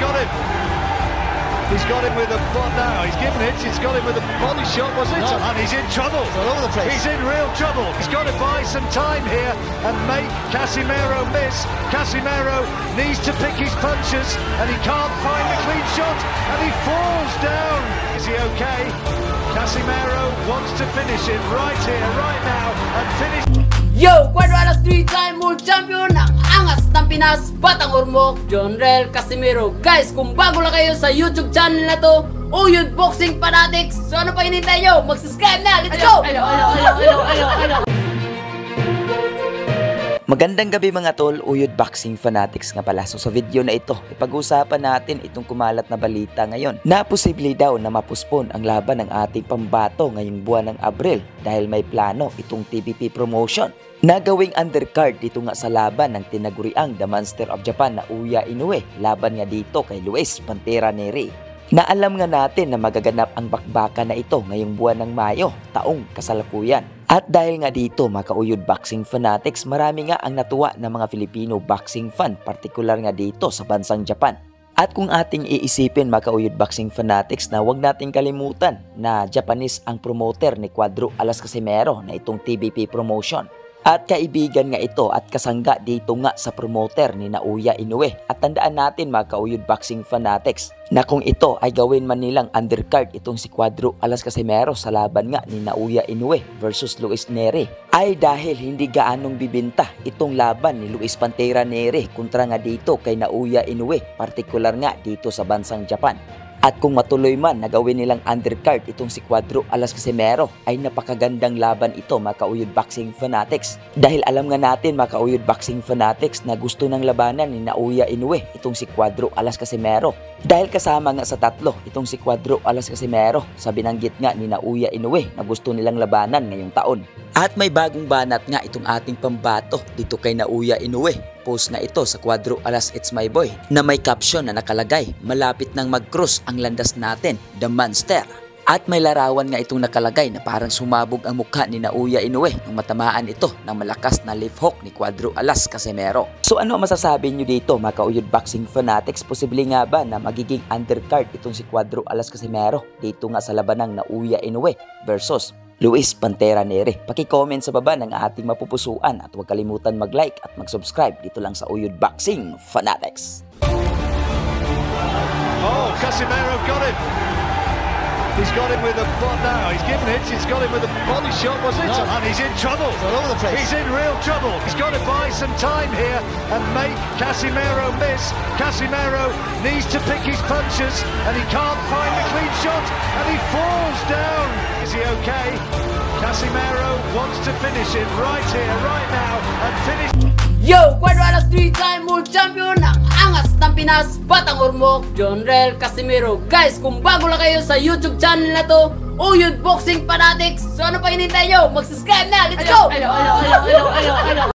got him. He's got him with a now. He's given it. He's got him with a body shot, was it? No. And he's in trouble. It's all over the place. He's in real trouble. He's got to buy some time here and make Casimero miss. Casimero needs to pick his punches, and he can't find the clean shot, and he falls down. Is he okay? Casimero wants to finish it right here, right now, and finish. Yo! Cuadro Alas 3-time world champion ang angas ng Pinas, Batang Ormoc, Jonrel Casimero. Guys, kung bago lang kayo sa YouTube channel na to, Uyod Boxing Fanatics, so ano pa hinintay nyo? Mag-subscribe na! Let's go! Magandang gabi mga tol, Uyod Boxing Fanatics nga pala. So sa video na ito, ipag-usapan natin itong kumalat na balita ngayon na posible daw na mapuspon ang laban ng ating pambato ngayong buwan ng Abril dahil may plano itong TBP promotion na gawing undercard dito nga sa laban ng tinaguriang The Monster of Japan na Uya Inoue, laban nga dito kay Luis Pantera Nery. Na alam nga natin na magaganap ang bakbakan na ito ngayong buwan ng Mayo, taong kasalukuyan. At dahil nga dito mga Uyod Boxing Fanatics, marami nga ang natuwa ng mga Filipino boxing fan, partikular nga dito sa bansang Japan. At kung ating iisipin mga Uyod Boxing Fanatics na huwag nating kalimutan na Japanese ang promoter ni Cuadro Alas Casimero na itong TBP promotion. At kaibigan nga ito at kasangga dito nga sa promoter ni Uya Inoue. At tandaan natin mga Uyod Boxing Fanatics na kung ito ay gawin man nilang undercard itong si Cuadro Alas Casimero sa laban nga ni Uya Inoue versus Luis Nery, ay dahil hindi gaanong bibinta itong laban ni Luis Pantera Nery kontra nga dito kay Uya Inoue, partikular nga dito sa bansang Japan. At kung matuloy man na gawin nilang undercard itong si Cuadro Alas Casimero, ay napakagandang laban ito mga Uyod Boxing Fanatics. Dahil alam nga natin mga Uyod Boxing Fanatics na gusto ng labanan ni Uya Inoue itong si Cuadro Alas Casimero. Dahil kasama nga sa tatlo itong si Cuadro Alas Casimero sa binanggit nga ni Uya Inoue na gusto nilang labanan ngayong taon. At may bagong banat nga itong ating pambato dito kay Uya Inoue. Post na ito sa Cuadro Alas It's My Boy na may caption na nakalagay, malapit nang mag-cross ang landas natin, The Monster. At may larawan nga itong nakalagay na parang sumabog ang mukha ni Uya Inoue nung matamaan ito ng malakas na left hook ni Cuadro Alas Casimero. So ano masasabi nyo dito mga Uyod Boxing Fanatics? Posible nga ba na magiging undercard itong si Cuadro Alas Casimero dito nga sa labanang Uya Inoue versus Luis Pantera Nery? Paki-comment sa baba ng ating mapupusuan at huwag kalimutan mag-like at mag-subscribe dito lang sa Uyod Boxing Fanatics. Oh, Casimero got him. He's got him with a now. He's given it. He's got him with a body shot, was it? No. And he's in trouble. It's all over the place. He's in real trouble. He's got to buy some time here and make Casimero miss. Casimero needs to pick his punches, and he can't find the clean shot, and he falls down. Is he okay? Casimero wants to finish it right here, right now, and finish. Yo! Cuadro Alas 3-time world champion ang angas ng Pinas, Batang Ormoc, Jonrel Casimero. Guys, kung bago lang kayo sa YouTube channel na to, Uyod Boxing Fanatics, so ano pa hinintay nyo? Mag-subscribe na! Let's go!